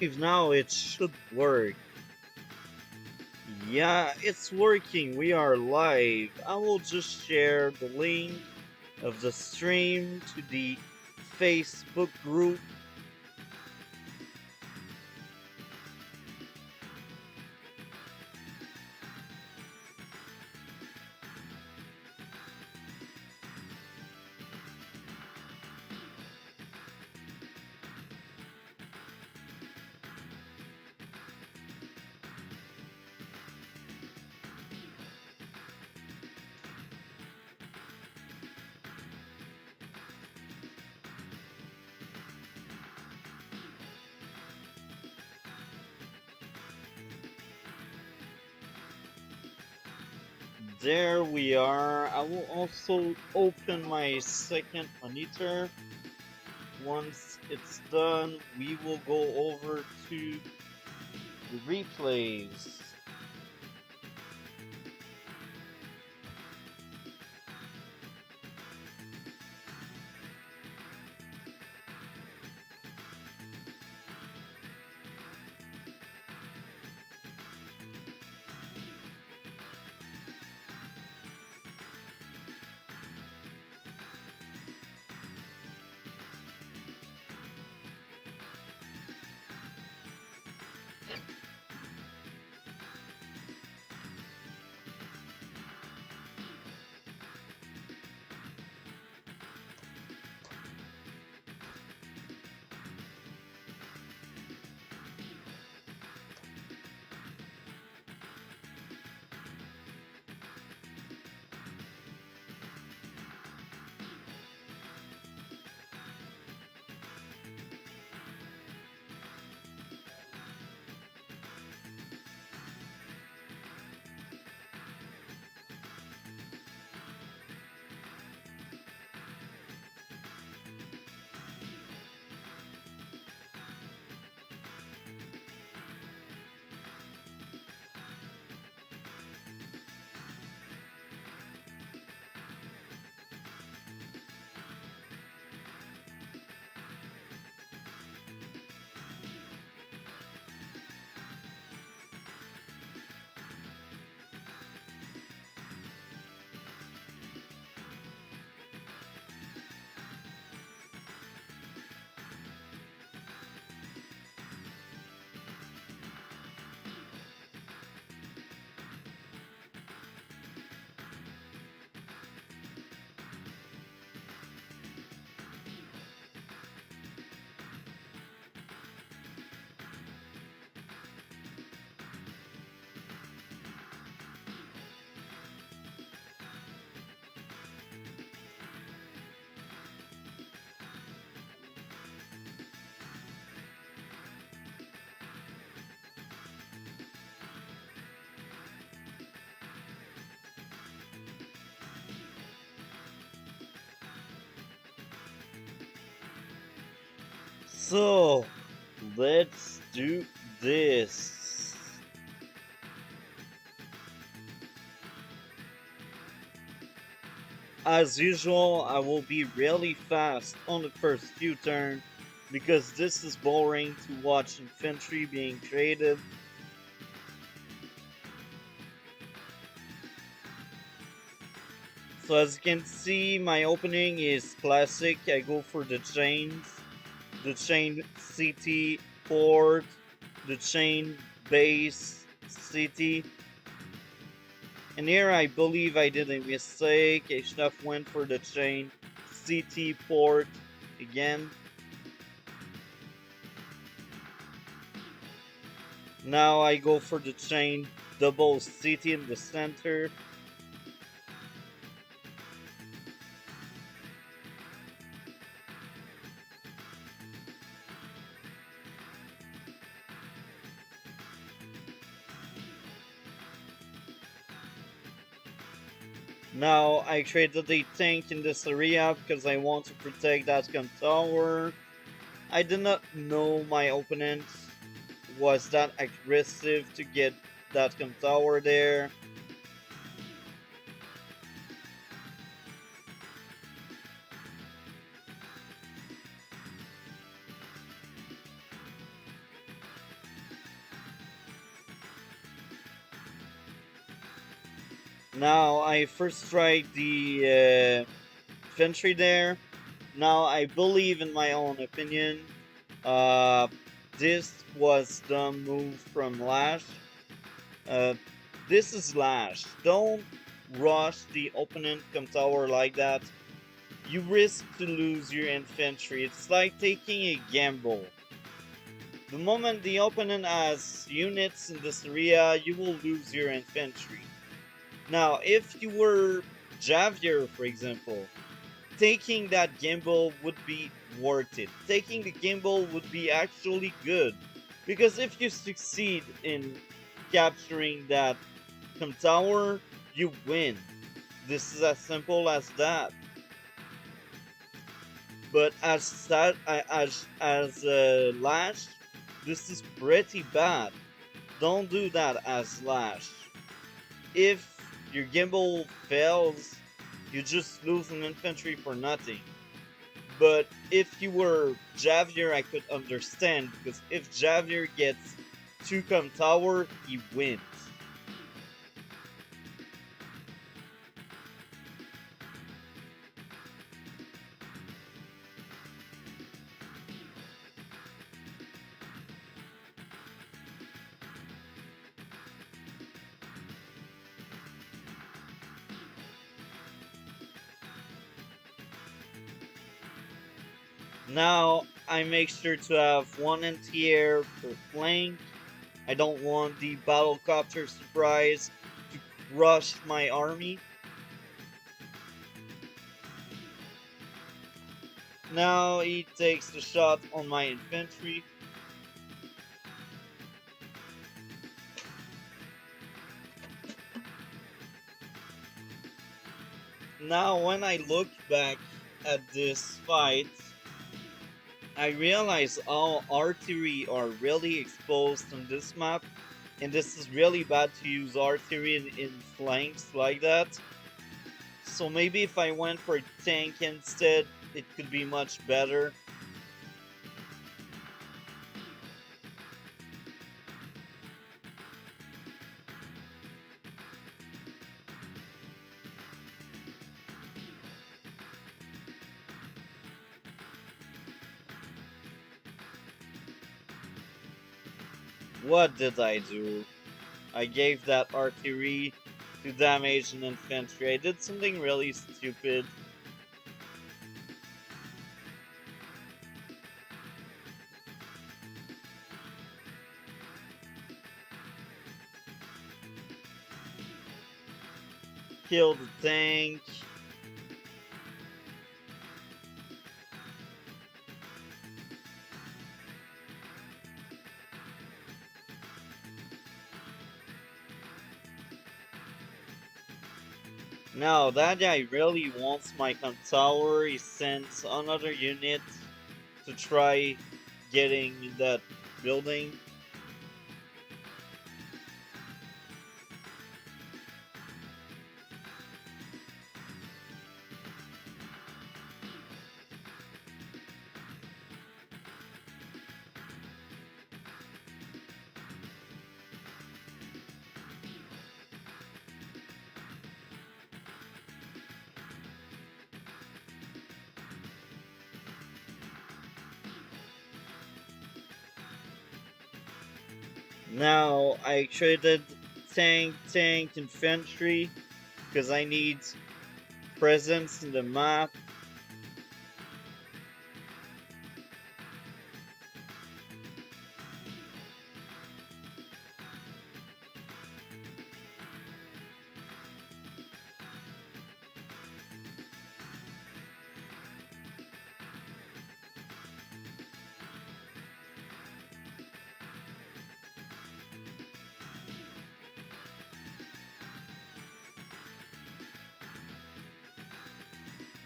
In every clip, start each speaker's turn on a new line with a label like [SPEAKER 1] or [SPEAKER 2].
[SPEAKER 1] If now it should work. Yeah, it's working. We are live. I will just share the link of the stream to the Facebook group. There we are. I will also open my second monitor. Once it's done, we will go over to the replays. So, let's do this. As usual, I will be really fast on the first few turns because this is boring to watch infantry being created. So as you can see, my opening is classic. I go for the chain city port, the chain base city. And here I believe I did a mistake. I should have went for the chain city port again. Now I go for the chain double city in the center. Now I created a tank in this area because I want to protect that gun tower. I did not know my opponent was that aggressive to get that gun tower there. Now I first tried the infantry there. Now I believe in my own opinion. Uh, this was the move from Lash. Uh, this is Lash. Don't rush the opponent come tower like that. You risk to lose your infantry. It's like taking a gamble. The moment the opponent has units in this area, you will lose your infantry. Now, if you were Javier, for example, taking that gamble would be worth it. Taking the gamble would be actually good. Because if you succeed in capturing that tower, you win. This is as simple as that. But as Lash, this is pretty bad. Don't do that as Lash. If your gimbal fails, you just lose an infantry for nothing. But if you were Javier, I could understand, because if Javier gets 2 tower, he wins. Now I make sure to have 1 anti-air per flank. I don't want the battlecopter surprise to crush my army. Now he takes the shot on my infantry. Now when I look back at this fight, I realize all artillery are really exposed on this map, and this is really bad to use artillery in flanks like that. So maybe if I went for tank instead, it could be much better. What did I do? I gave that artillery to damage an infantry. I did something really stupid. Kill the tank. Now that guy really wants my tower. He sends another unit to try getting that building. Now I traded tank, infantry because I need presence in the map.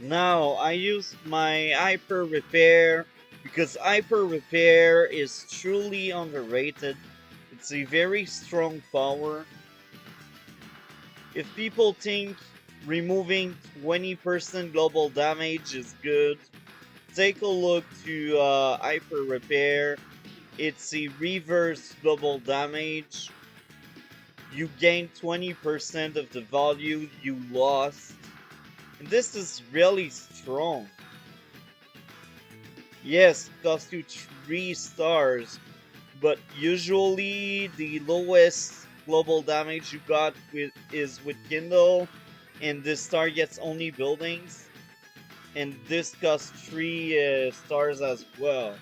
[SPEAKER 1] Now I use my hyper repair because hyper repair is truly underrated. It's a very strong power. If people think removing 20% global damage is good, take a look to hyper repair. It's a reverse global damage. you gain 20% of the value you lost. And this is really strong. Yes, it costs you 3 stars, but usually the lowest global damage you got is with Kindle, and this targets only buildings, and this costs 3 stars as well.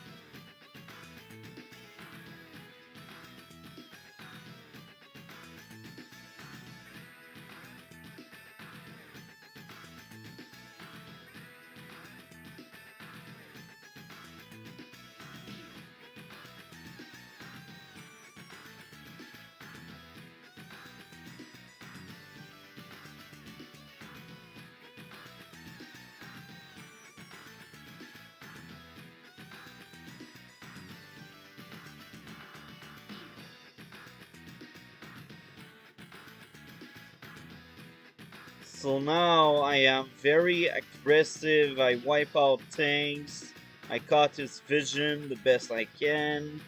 [SPEAKER 1] So now I am very aggressive, I wipe out tanks, I caught his vision the best I can.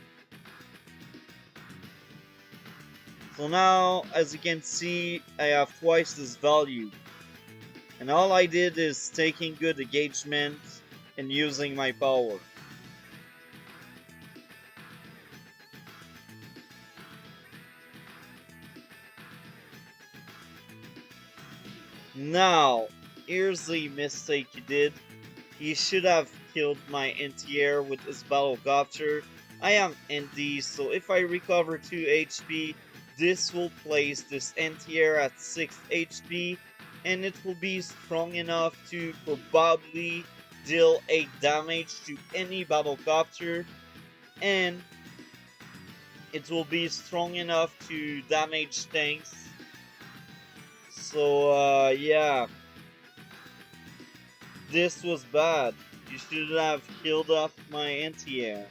[SPEAKER 1] So now, as you can see, I have twice this value. And all I did is taking good engagement and using my power. Now, here's the mistake you did. You should have killed my anti-air with his battlecopter. I am ND, so if I recover 2 HP, this will place this anti-air at 6 HP, and it will be strong enough to probably deal 8 damage to any battlecopter, and it will be strong enough to damage tanks. So, yeah. This was bad. You should have killed off my anti-air.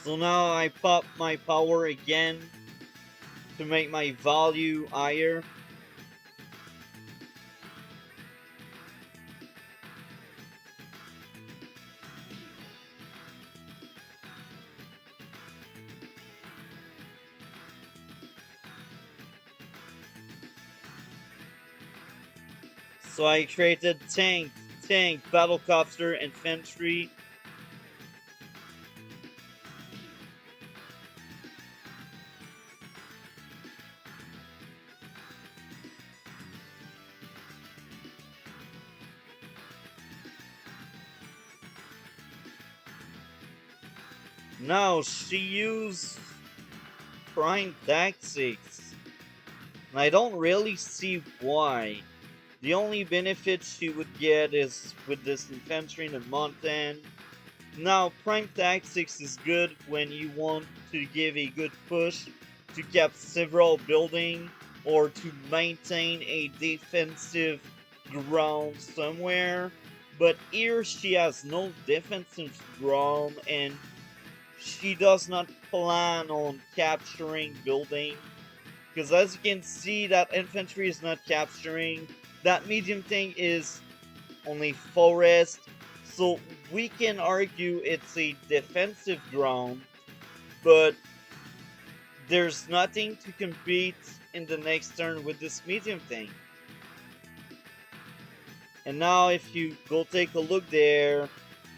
[SPEAKER 1] So now I pop my power again to make my value higher. So I created tank, battlecopter, infantry. Now she used prime tactics, and I don't really see why. The only benefit she would get is with this infantry in the mountain. Now, Prime Tactics is good when you want to give a good push to cap several buildings or to maintain a defensive ground somewhere. But here she has no defensive ground and she does not plan on capturing building. Because as you can see, that infantry is not capturing. That medium thing is only forest. So we can argue it's a defensive ground, but there's nothing to compete in the next turn with this medium thing. And now if you go take a look there,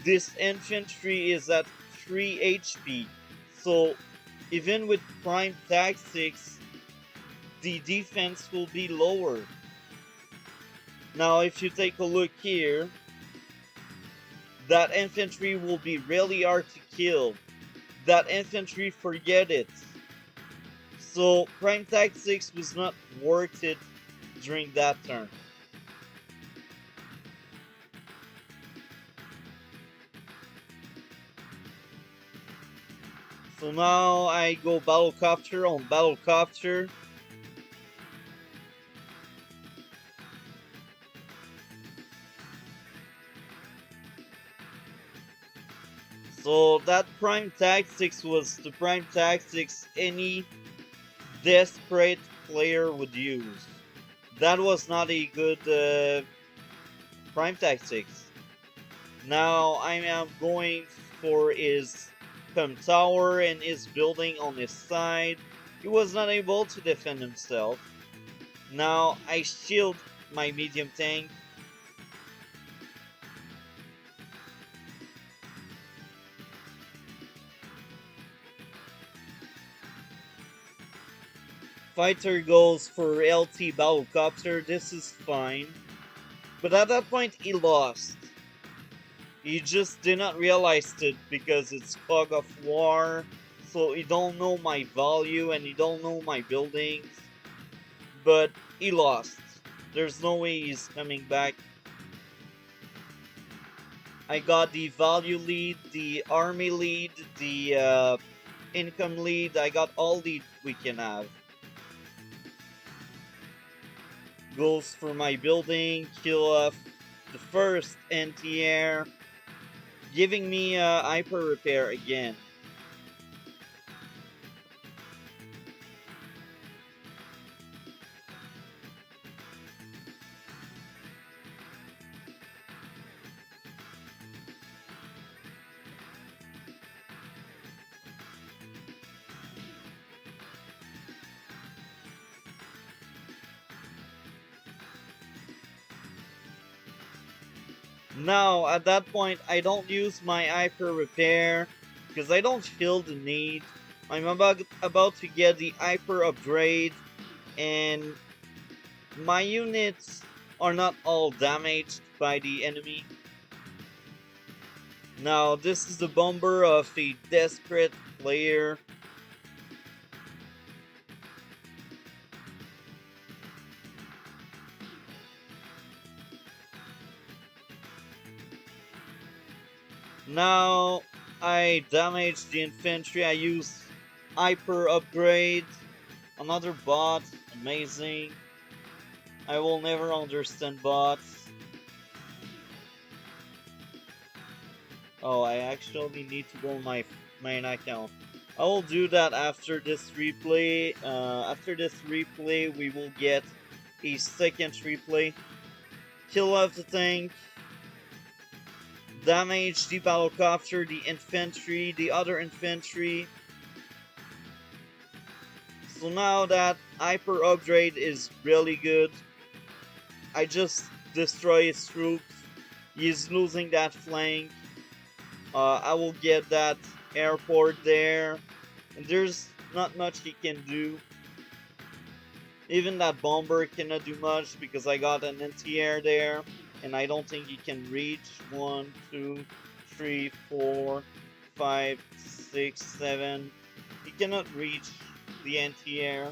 [SPEAKER 1] this infantry is at 3 HP. So even with prime tactics, the defense will be lower. Now if you take a look here, that infantry will be really hard to kill. That infantry, forget it. So Prime Tactics was not worth it during that turn. So now I go Battlecopter on Battlecopter. So that prime tactics was the prime tactics any desperate player would use. That was not a good prime tactics. Now I am going for his tower and his building on his side. He was not able to defend himself. Now I shield my medium tank. Fighter goes for LT Battlecopter. This is fine. But at that point he lost. He just did not realize it because it's fog of war. So he don't know my value and he don't know my buildings. But he lost. There's no way he's coming back. I got the value lead, the army lead, the income lead. I got all lead we can have. Goes for my building, kill off the first anti-air, giving me hyper repair again. Now, at that point, I don't use my hyper repair because I don't feel the need. I'm about to get the hyper upgrade, and my units are not all damaged by the enemy. Now, this is the bomber of a desperate player. Now, I damaged the infantry. I used hyper upgrade. Another bot. Amazing. I will never understand bots. Oh, I actually need to go on my main account. I will do that after this replay. After this replay, we will get a second replay. Kill off the tank. Damage the battlecopter, the infantry, the other infantry. So now that hyper upgrade is really good. I just destroy his troops. He's losing that flank. I will get that airport there. And there's not much he can do. Even that bomber cannot do much because I got an anti-air there. And I don't think he can reach. 1, 2, 3, 4, 5, 6, 7. He cannot reach the anti-air.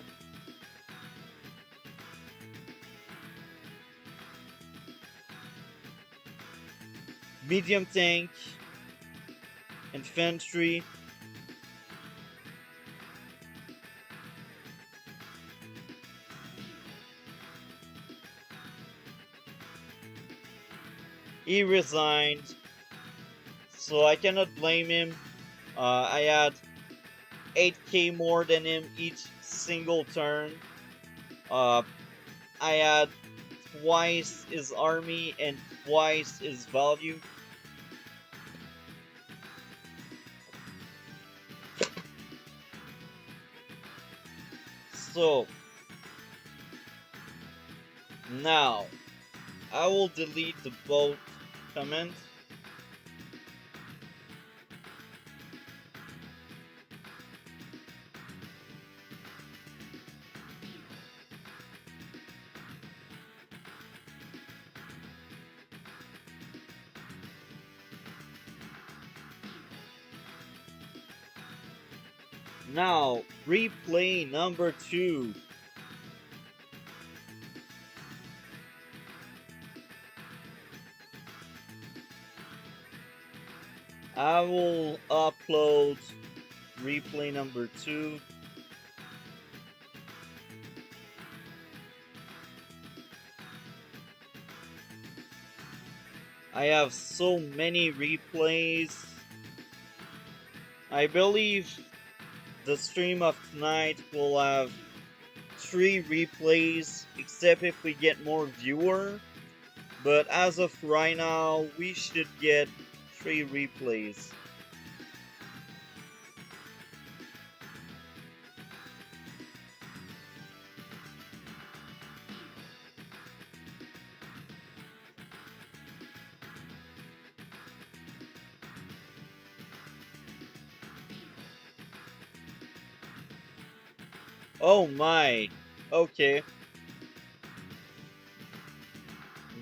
[SPEAKER 1] Medium tank. Infantry. He resigned, so I cannot blame him. I had 8k more than him each single turn. I had twice his army and twice his value. So, now, I will delete the boat comment. Now, replay number 2. I will upload replay number 2. I have so many replays. I believe the stream of tonight will have 3 replays, except if we get more viewer. But as of right now, we should get 3 replays. Oh my! Okay.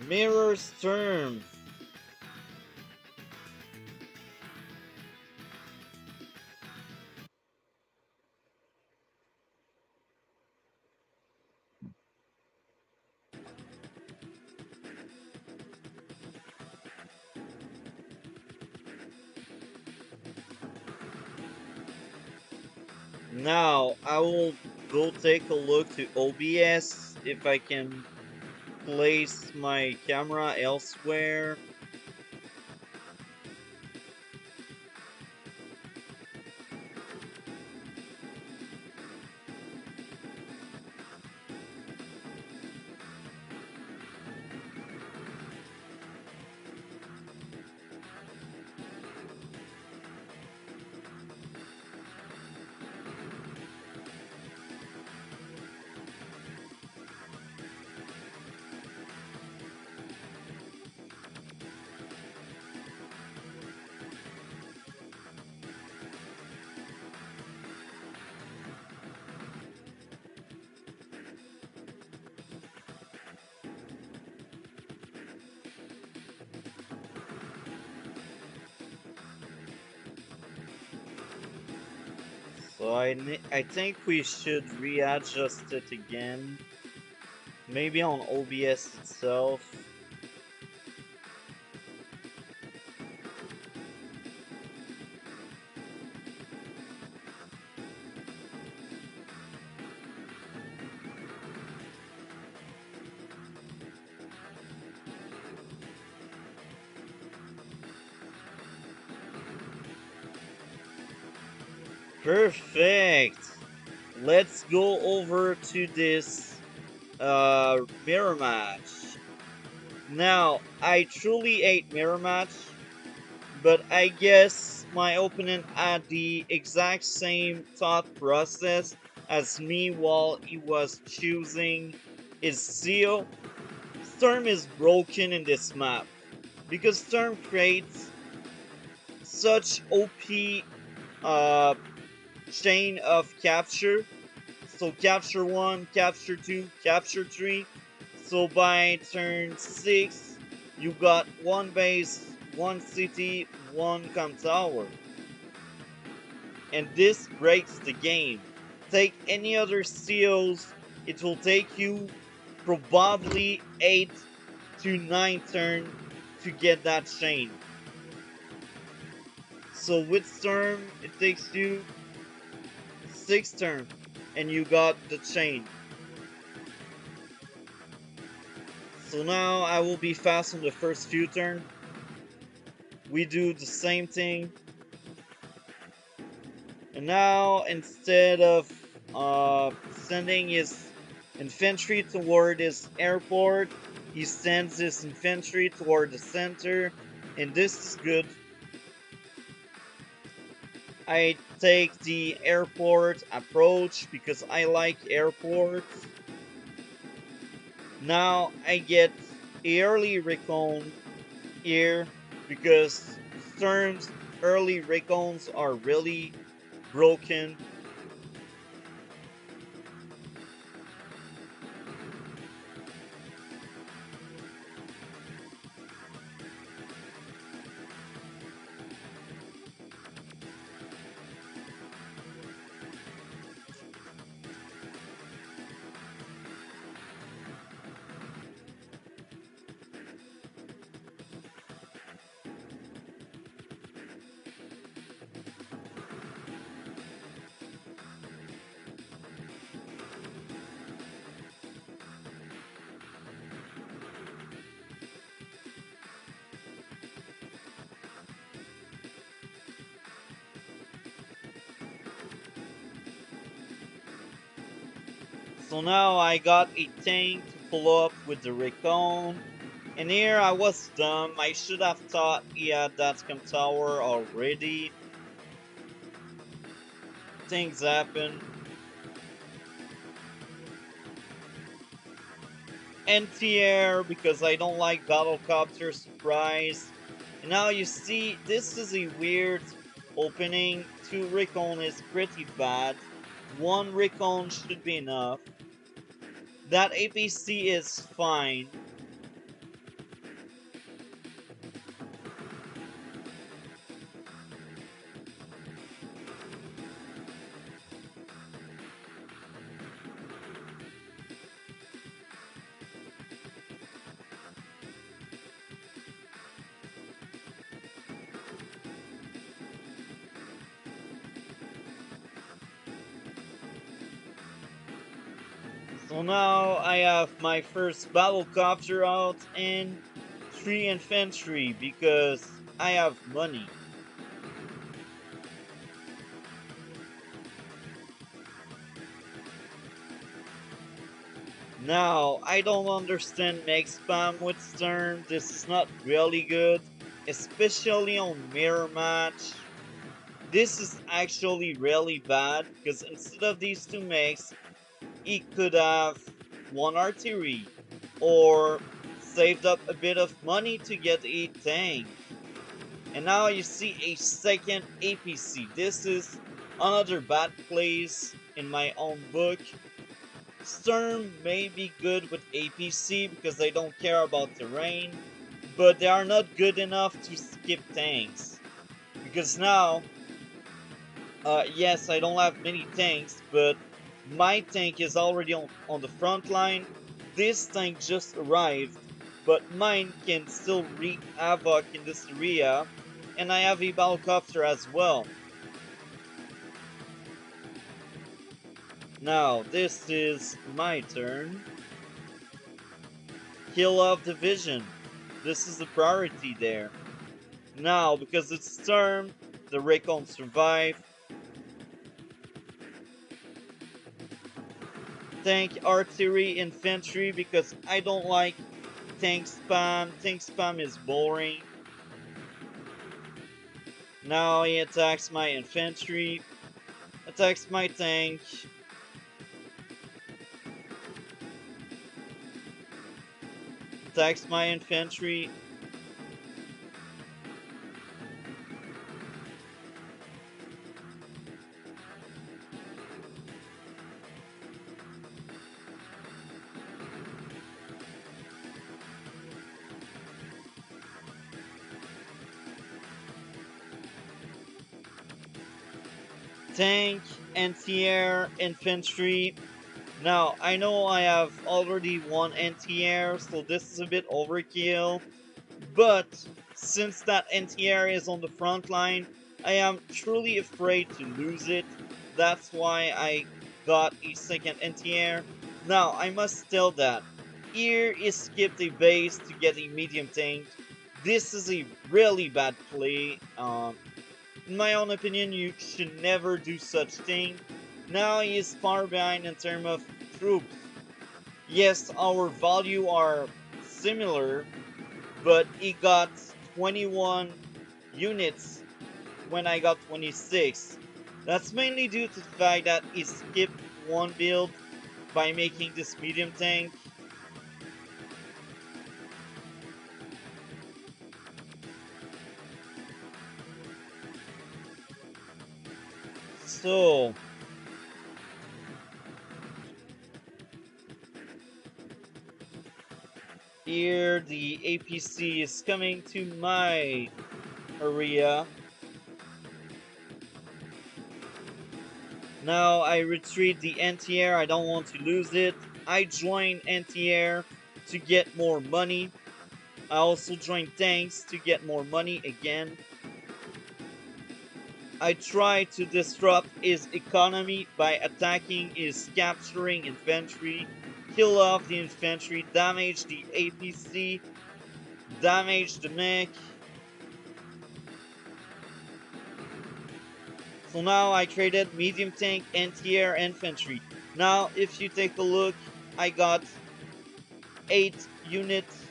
[SPEAKER 1] Mirror's term. Now, I will go take a look to OBS if I can place my camera elsewhere. So I think we should readjust it again. Maybe on OBS itself. Perfect! Let's go over to this mirror match. Now, I truly hate mirror match, but I guess my opponent had the exact same thought process as me while he was choosing his seal. Storm is broken in this map because Storm creates such OP uh, chain of capture. So capture 1, capture 2, capture 3. So by turn 6, you got 1 base, 1 city, 1 com tower. And this breaks the game. Take any other seals, it will take you probably 8 to 9 turns to get that chain. So with Storm, it takes you 6 turns and you got the chain. So now I will be fast on the first few turns. We do the same thing. And now instead of sending his infantry toward his airport, he sends his infantry toward the center. And this is good. I take the airport approach because I like airports. Now I get early recon here because Storm's early recons are really broken. So now I got a tank to follow up with the recon. And here I was dumb. I should have thought he had that scum tower already. Things happen. Anti-air because I don't like battlecopter surprise. And now you see, this is a weird opening. 2 recon is pretty bad. 1 recon should be enough. That APC is fine. So now I have my first battlecopter out and 3 infantry because I have money. Now, I don't understand meg spam with Stern. This is not really good, especially on mirror match. This is actually really bad because instead of these 2 megs, he could have 1 artillery or saved up a bit of money to get a tank. And now you see a second APC. This is another bad place in my own book. Sturm may be good with APC because they don't care about terrain, but they are not good enough to skip tanks. Because now, yes, I don't have many tanks, but my tank is already on the front line. This tank just arrived, but mine can still wreak havoc in this area, and I have a battlecopter as well. Now, this is my turn. Kill off division. This is the priority there. Now, because it's turn, the recon survive. Tank artillery infantry because I don't like tank spam. Tank spam is boring. Now he attacks my infantry. Attacks my tank. Attacks my infantry. Tank, anti-air, infantry. Now, I know I have already 1 anti-air, so this is a bit overkill. But since that anti-air is on the front line, I am truly afraid to lose it. That's why I got a second anti-air. Now, I must tell that here is skipped a base to get a medium tank. This is a really bad play. In my own opinion, you should never do such thing. Now he is far behind in terms of troops. Yes, our value are similar, but he got 21 units when I got 26. That's mainly due to the fact that he skipped 1 build by making this medium tank. So, here the APC is coming to my area. Now I retreat the anti-air, I don't want to lose it. I join anti-air to get more money. I also join tanks to get more money again. I try to disrupt his economy by attacking his capturing infantry, kill off the infantry, damage the APC, damage the mech. So now I traded medium tank, anti-air, infantry. Now, if you take a look, I got 8 units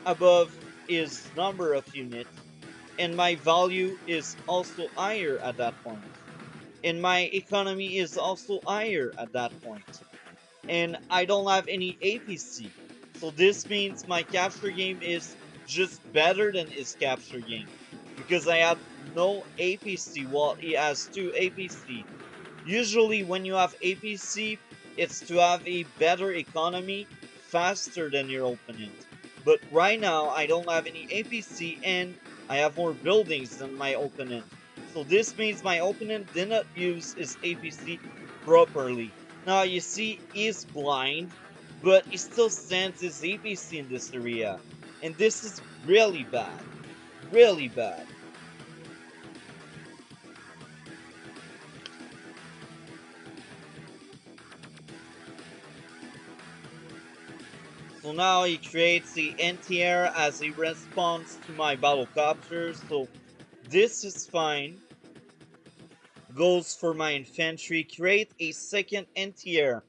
[SPEAKER 1] above his number of units, and my value is also higher at that point. And my economy is also higher at that point. And I don't have any APC. So this means my capture game is just better than his capture game. Because I have no APC while he has 2 APC. Usually when you have APC, it's to have a better economy faster than your opponent. But right now I don't have any APC and I have more buildings than my opponent. So this means my opponent did not use his APC properly. Now you see he's blind, but he still sends his APC in this area. And this is really bad. Really bad. So now he creates the anti-air as a response to my battlecopter, so this is fine. Goes for my infantry, create a second anti-air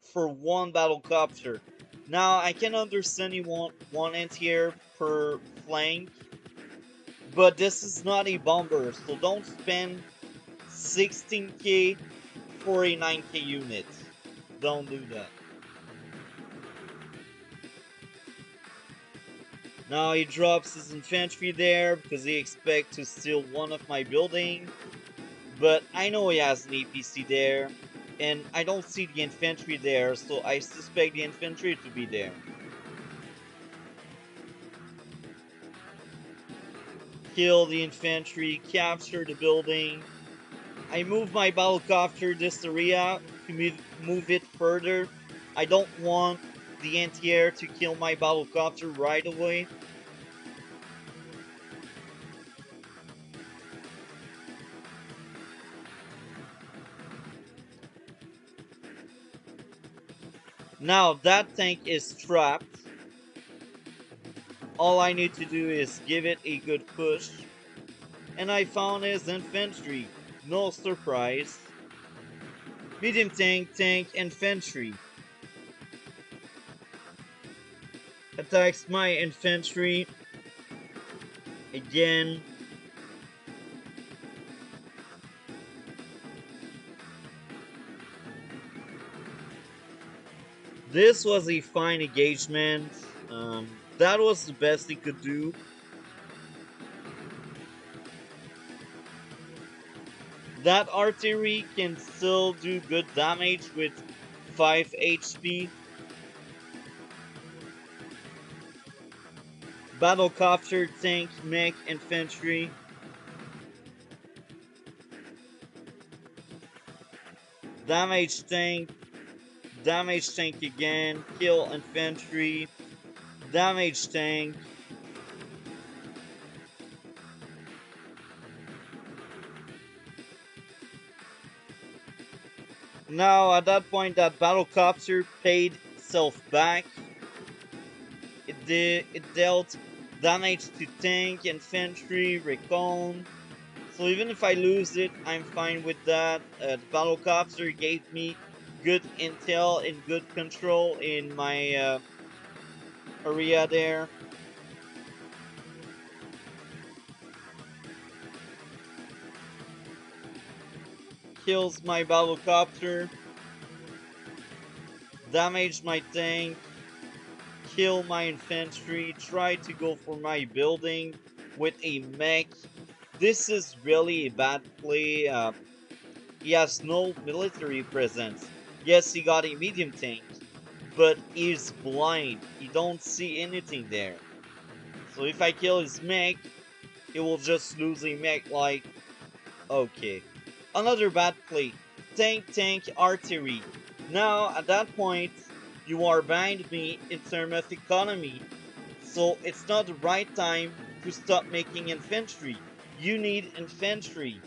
[SPEAKER 1] for one battlecopter. Now I can understand you want one anti-air per flank, but this is not a bomber, so don't spend 16k for a 9k unit. Don't do that. Now he drops his infantry there because he expects to steal one of my buildings. But I know he has an APC there. And I don't see the infantry there, so I suspect the infantry to be there. Kill the infantry, capture the building. I move my battlecopter this area to move it further. I don't want the anti-air to kill my battlecopter right away. Now that tank is trapped. All I need to do is give it a good push. And I found his infantry. No surprise. Medium tank, infantry. Attacks my infantry. Again. This was a fine engagement. That was the best he could do. That artillery can still do good damage with 5 HP. Battlecopter, tank, mech, infantry. Damage tank again. Kill infantry. Damage tank. Now, at that point, that battlecopter paid itself back. It dealt damage to tank, infantry, recon. So even if I lose it, I'm fine with that. The battlecopter gave me good intel and good control in my area there. Kills my battlecopter. Damage my tank. Kill my infantry. Try to go for my building with a mech. This is really a bad play. He has no military presence. Yes, he got a medium tank, but he's blind. He don't see anything there. So if I kill his mech, he will just lose a mech like, okay. Another bad play. Tank, artillery. Now, at that point, you are behind me in terms of economy. So it's not the right time to stop making infantry. You need infantry.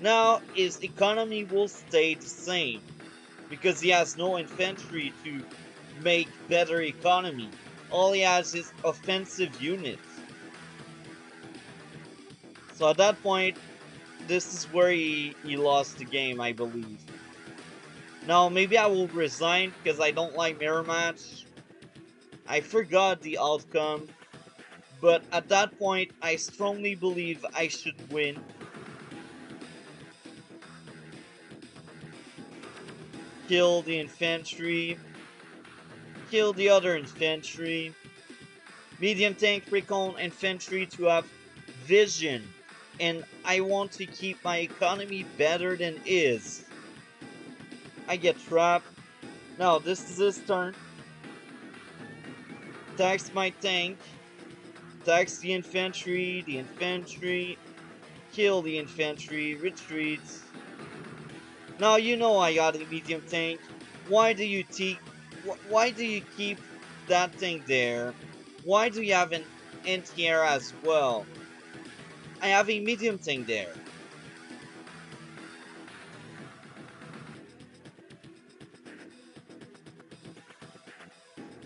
[SPEAKER 1] Now his economy will stay the same because he has no infantry to make better economy. All he has is offensive units. So at that point, this is where he lost the game, I believe. Now, maybe I will resign because I don't like mirror match. I forgot the outcome, but at that point, I strongly believe I should win. Kill the infantry, kill the other infantry, medium tank recon infantry to have vision, and I want to keep my economy better than is. I get trapped. Now, this is his turn. Tax my tank, tax the infantry, kill the infantry, retreats. Now you know I got a medium tank. Why do you why do you keep that thing there? Why do you have an anti-air as well? I have a medium tank there.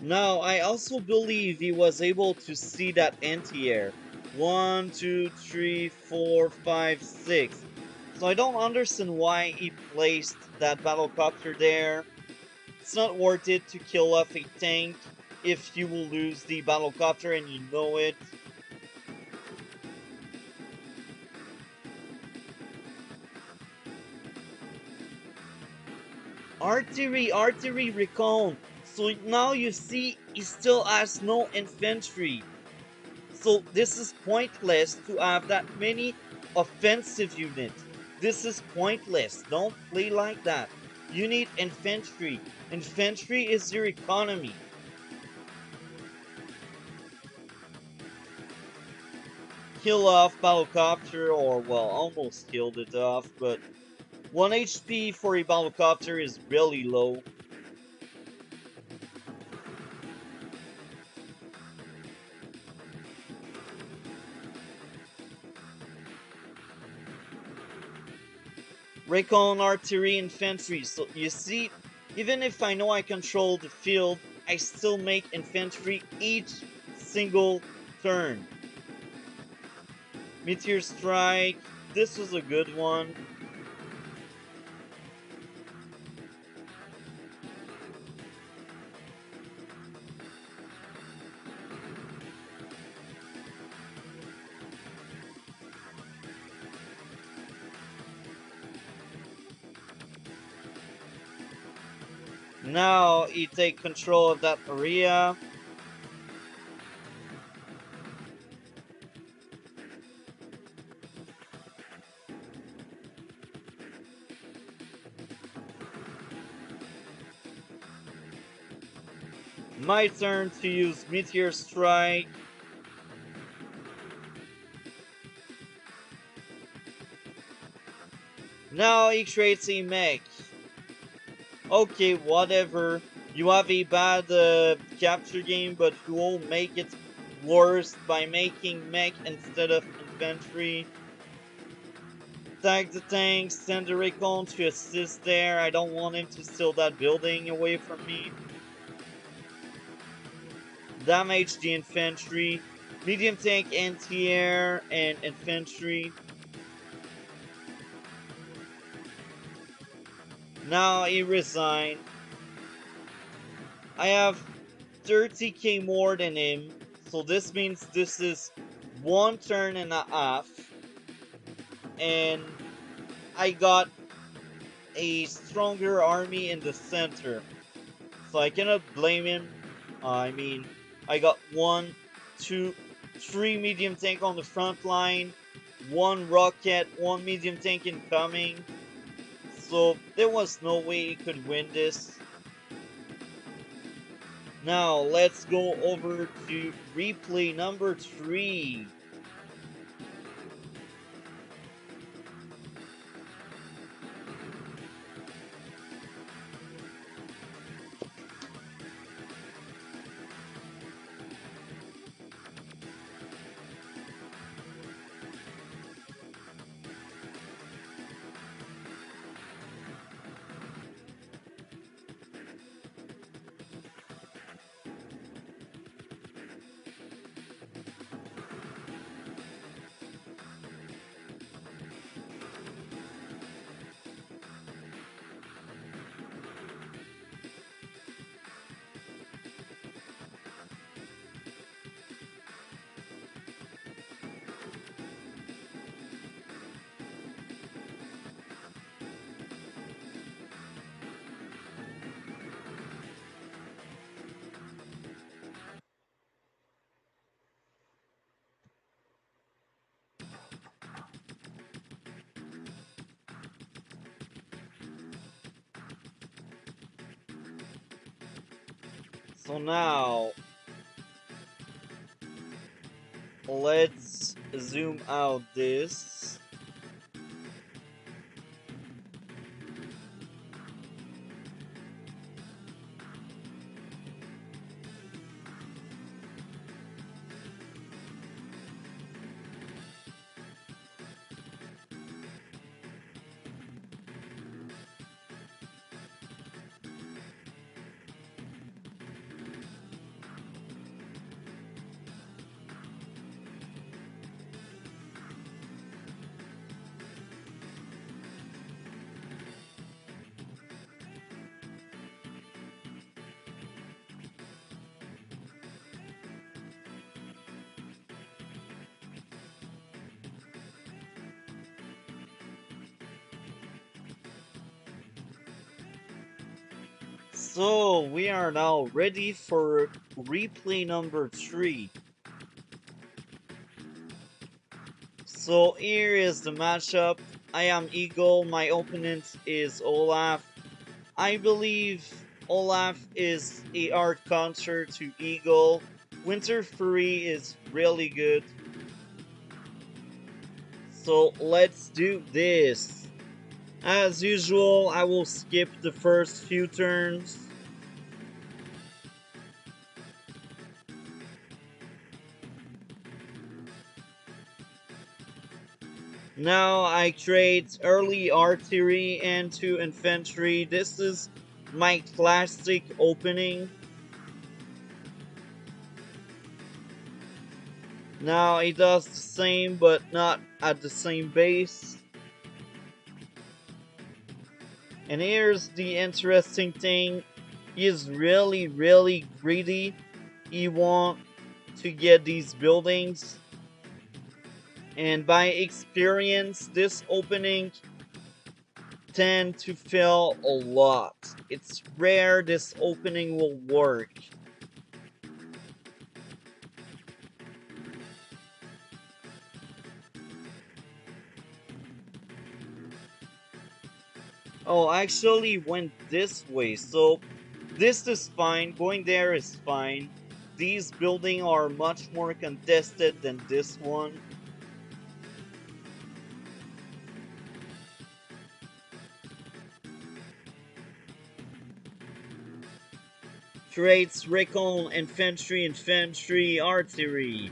[SPEAKER 1] Now I also believe he was able to see that anti-air. 1, 2, 3, 4, 5, 6. So I don't understand why he placed that battlecopter there. It's not worth it to kill off a tank if you will lose the battlecopter and you know it. Artillery recon. So now you see he still has no infantry. So this is pointless to have that many offensive units. This is pointless. Don't play like that. You need infantry. Infantry is your economy. Kill off battlecopter, or well, almost killed it off, but 1 HP for a battlecopter is really low. Recon artillery infantry. So you see, even if I know I control the field, I still make infantry each single turn. Meteor strike. This was a good one. Now he take control of that area. My turn to use meteor strike. Now he creates a mech. Okay, whatever. You have a bad capture game, but you will make it worse by making mech instead of infantry. Tag the tank, send the recon to assist there. I don't want him to steal that building away from me. Damage the infantry. Medium tank, anti-air, and infantry. Now he resigned. I have 30k more than him, so this means this is 1 turn and a half, and I got a stronger army in the center, so I cannot blame him. I mean, I got 1, 2, 3 medium tank on the front line, 1 rocket, 1 medium tank incoming, so there was no way he could win this. Now let's go over to replay number 3. So now, let's zoom out this. So we are now ready for replay number 3. So here is the matchup. I am Eagle, my opponent is Olaf. I believe Olaf is a hard counter to Eagle. Winter Fury is really good. So let's do this. As usual, I will skip the first few turns. Now I trade early artillery into infantry. This is my classic opening. Now he does the same, but not at the same base. And here's the interesting thing. He is really greedy. He wants to get these buildings. And by experience, this opening tend to fail a lot. It's rare this opening will work. Oh, I actually went this way, so this is fine. Going there is fine. These buildings are much more contested than this one. Traits, recon, infantry, artillery.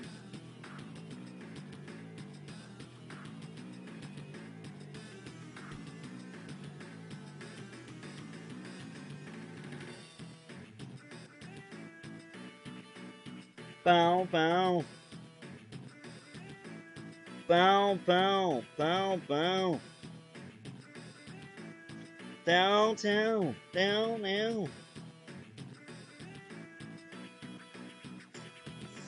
[SPEAKER 1] Bow, bow. Bow, bow, bow, bow. Down, down, down, down.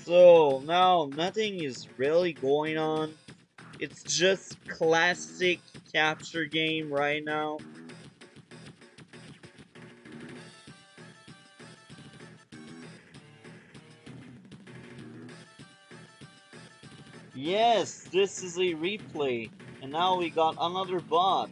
[SPEAKER 1] So now nothing is really going on. It's just classic capture game right now. Yes, this is a replay. And now we got another bot.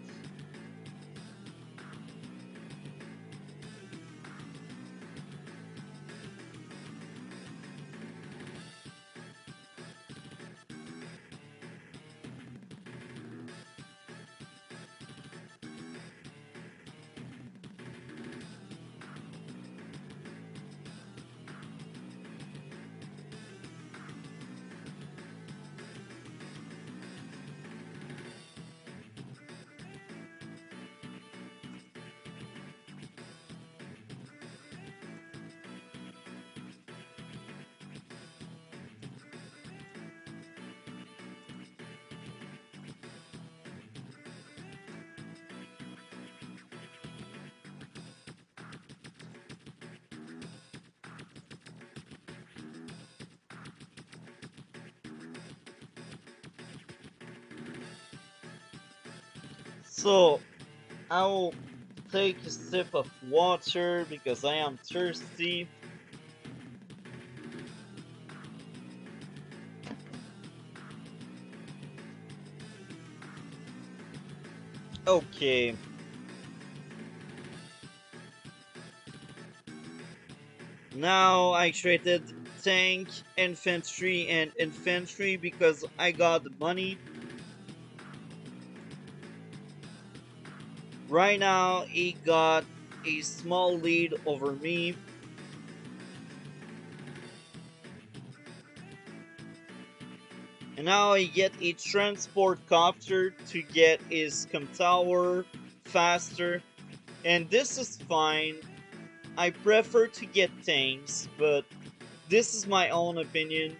[SPEAKER 1] So I'll take a sip of water because I am thirsty. Okay. Now I created tank, infantry, and infantry because I got the money. Right now he got a small lead over me. And now I get a transport copter to get his com tower faster. And this is fine. I prefer to get tanks, but this is my own opinion.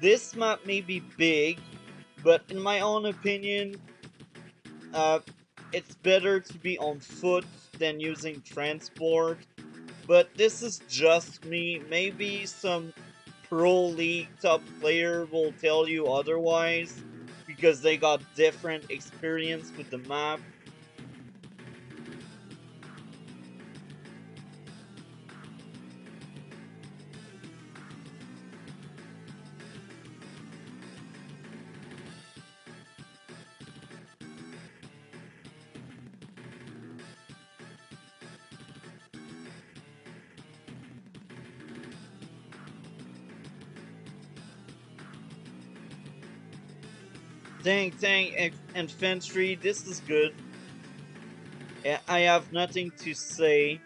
[SPEAKER 1] This map may be big, but in my own opinion, uh, it's better to be on foot than using transport. But this is just me. Maybe some Pro League top player will tell you otherwise because they got different experience with the map. Tank, infantry, this is good. I have nothing to say.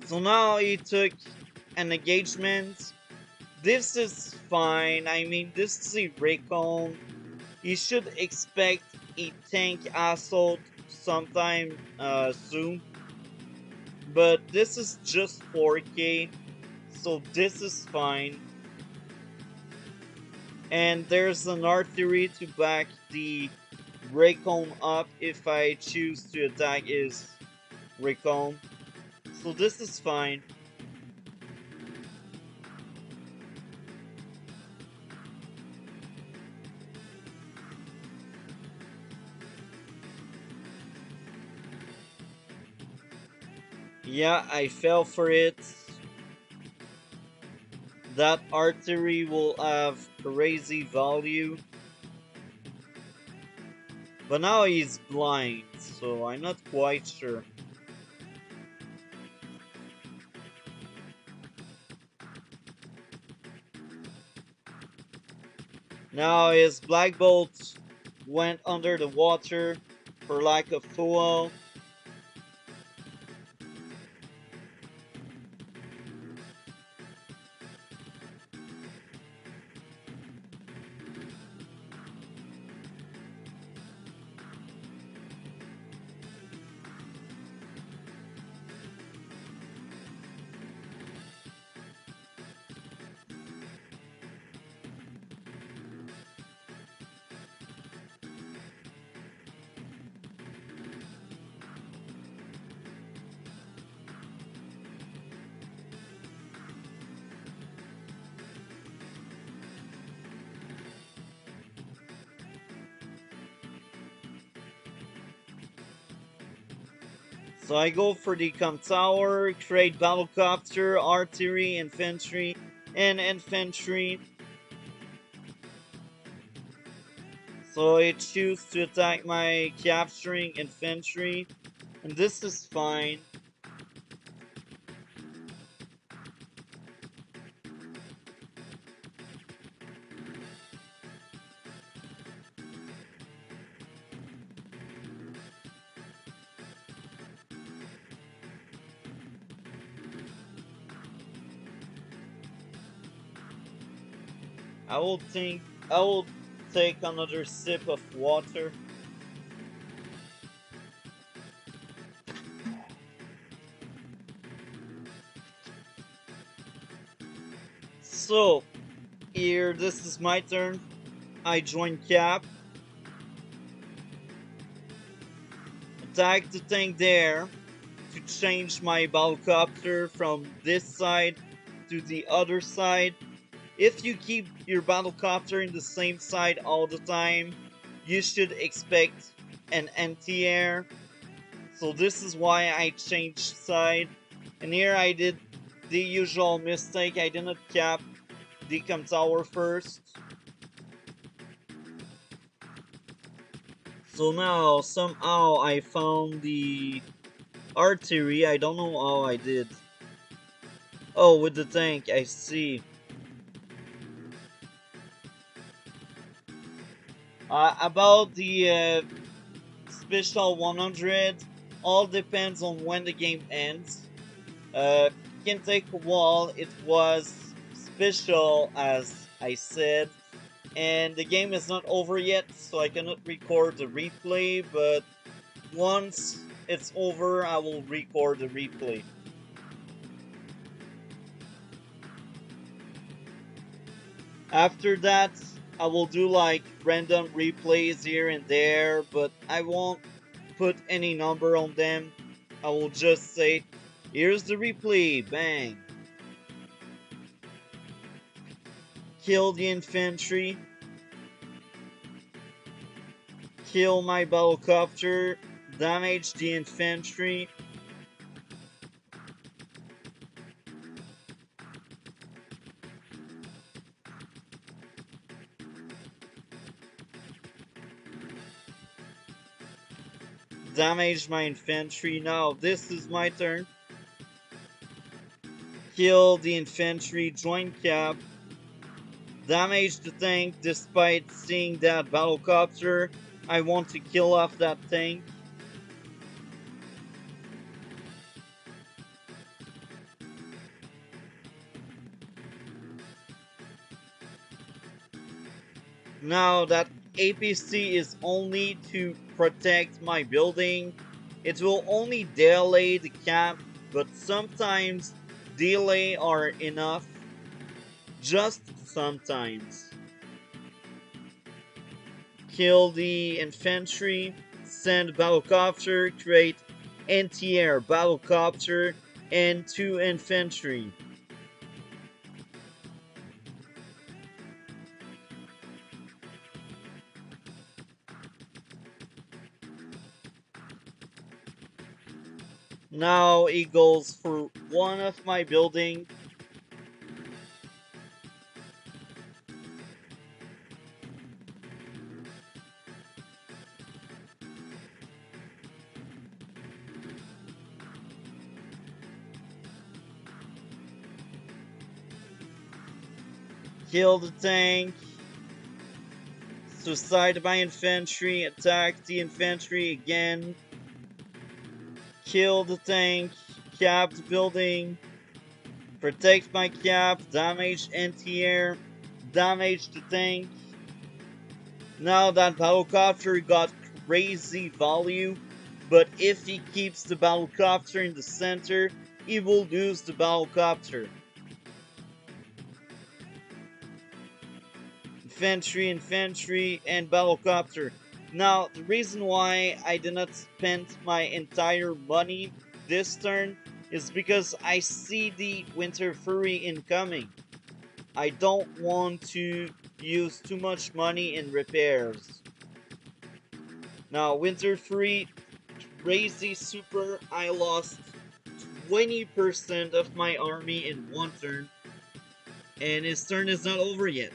[SPEAKER 1] So now he took an engagement. This is fine. I mean, this is a recon. You should expect a tank assault sometime soon. But this is just 4K, so this is fine. And there's an artillery to back the recon up if I choose to attack his recon. So this is fine. Yeah, I fell for it. That artillery will have crazy value. But now he's blind, so I'm not quite sure. Now his black bolt went under the water for lack of fuel. So I go for the com tower, create battlecopter, artillery, infantry, and infantry. So I choose to attack my capturing infantry, and this is fine. I will think I will take another sip of water. So here, this is my turn. I join cap, attack the tank there to change my battlecopter from this side to the other side. If you keep your battlecopter in the same side all the time, you should expect an anti-air. So this is why I changed side. And here I did the usual mistake. I didn't cap the com tower first. So now somehow I found the artillery. I don't know how I did. Oh, with the tank, I see. About the special 100, all depends on when the game ends. It can take a while. It was special, as I said, and the game is not over yet, so I cannot record the replay, but once it's over, I will record the replay. After that, I will do like random replays here and there, but I won't put any number on them. I will just say, here's the replay, bang. Kill the infantry. Kill my battlecopter. Damage the infantry. Damage my infantry. Now this is my turn. Kill the infantry. Join cap. Damage the tank despite seeing that battlecopter. I want to kill off that tank. Now that APC is only to protect my building, it will only delay the cap, but sometimes delay are enough. Just sometimes. Kill the infantry, send battlecopter, create anti-air battlecopter, and 2 infantry. Now it goes for one of my buildings. Kill the tank. Suicide my infantry. Attack the infantry again. Kill the tank. Cap the building. Protect my cap. Damage anti-air. Damage the tank. Now that battlecopter got crazy value, but if he keeps the battlecopter in the center, he will lose the battlecopter. Infantry, infantry, and battlecopter. Now, the reason why I did not spend my entire money this turn is because I see the Winter Fury incoming. I don't want to use too much money in repairs. Now, Winter Fury, crazy super, I lost 20% of my army in one turn, and his turn is not over yet.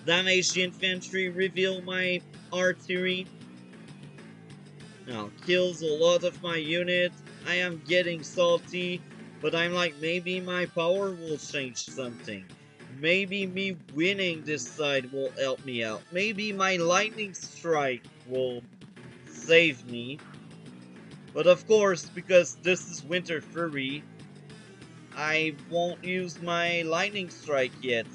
[SPEAKER 1] Damage the infantry, reveal my artillery. Now, kills a lot of my unit. I am getting salty, but I'm like, maybe my power will change something. Maybe me winning this side will help me out. Maybe my lightning strike will save me. But of course, because this is Winter Fury, I won't use my lightning strike yet.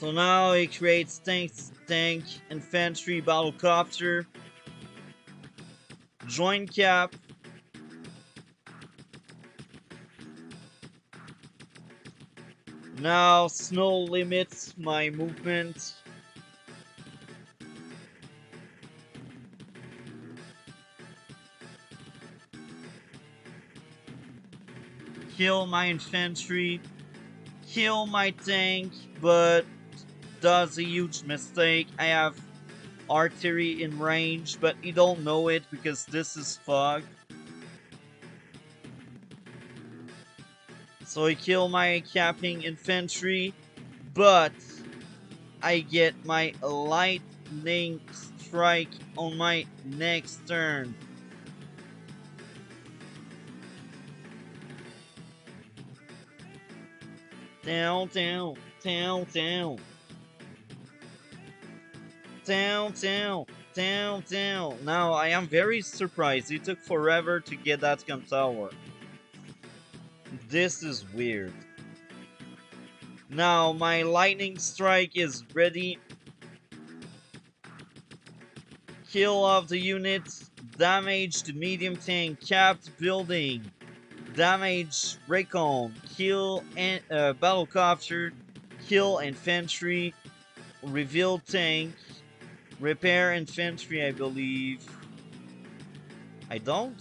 [SPEAKER 1] So now he creates tank, infantry, battlecopter, join cap, Now snow limits my movement. Kill my infantry. Kill my tank, but does a huge mistake. I have artillery in range, but you don't know it because this is fog. So I kill my capping infantry, but I get my lightning strike on my next turn. Down, down, down, down. Down, down, down, down. Now, I am very surprised. It took forever to get that gun tower. This is weird. Now, my lightning strike is ready. Kill off the units. Damage the medium tank. Capped building. Damage recon. Kill battlecopter. Kill infantry. Reveal tank. Repair infantry, I believe. I don't?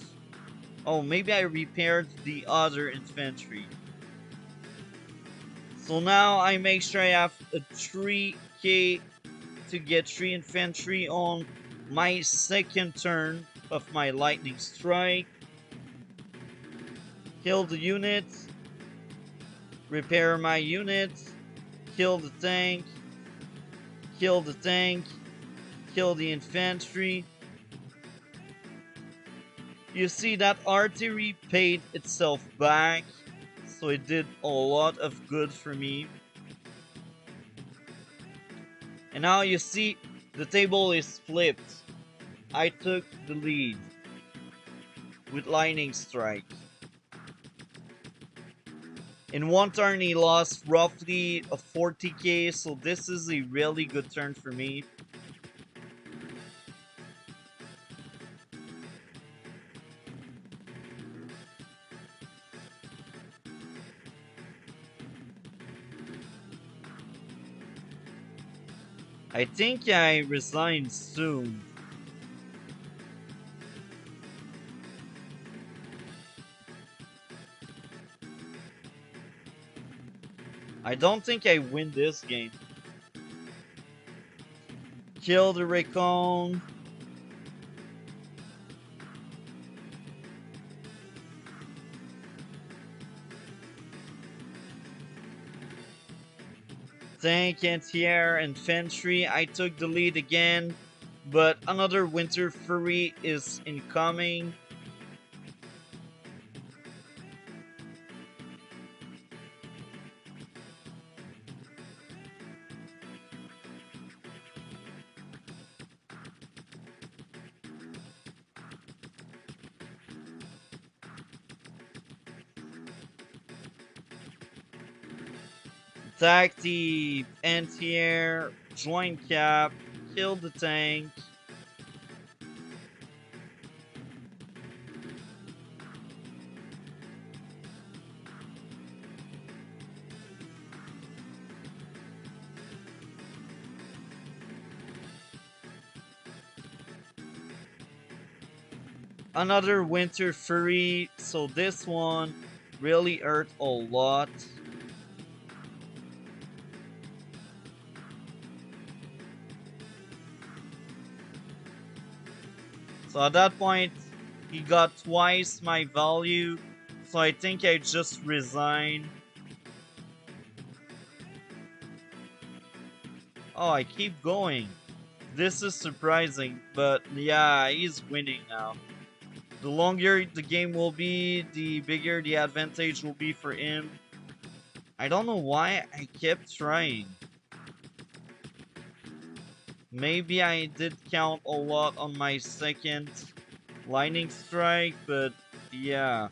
[SPEAKER 1] Oh, maybe I repaired the other infantry. So now I make sure I have a 3k to get 3 infantry on my second turn of my lightning strike. Kill the unit. Repair my unit. Kill the tank. Kill the tank. Kill the infantry. You see that artillery paid itself back, so it did a lot of good for me. And now you see the table is flipped. I took the lead with lightning strike. In one turn he lost roughly a 40k, so this is a really good turn for me. I think I resign soon. I don't think I win this game. Kill the recon. Tank anti-air infantry. I took the lead again, but another winter fury is incoming. Attack the anti-air, join cap, kill the tank. Another winter fury, so this one really hurt a lot. So at that point, he got twice my value. So I think I just resign. Oh, I keep going. This is surprising, but yeah, he's winning now. The longer the game will be, the bigger the advantage will be for him. I don't know why I kept trying. Maybe I did count a lot on my second lightning strike, but yeah.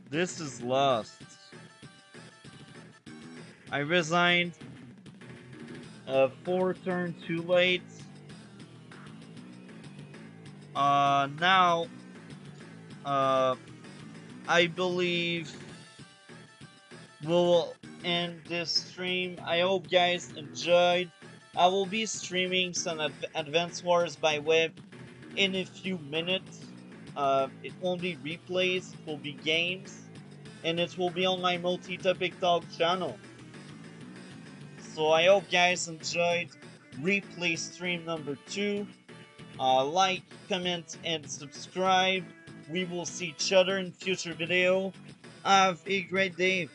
[SPEAKER 1] This is lost. I resigned 4 turns too late. Now, I believe we'll end this stream. I hope guys enjoyed. I will be streaming some Advance Wars by web in a few minutes. It won't be replays, it will be games, and it will be on my multi-topic talk channel. So I hope guys enjoyed replay stream number 2. Like, comment, and subscribe. We will see each other in future video. Have a great day.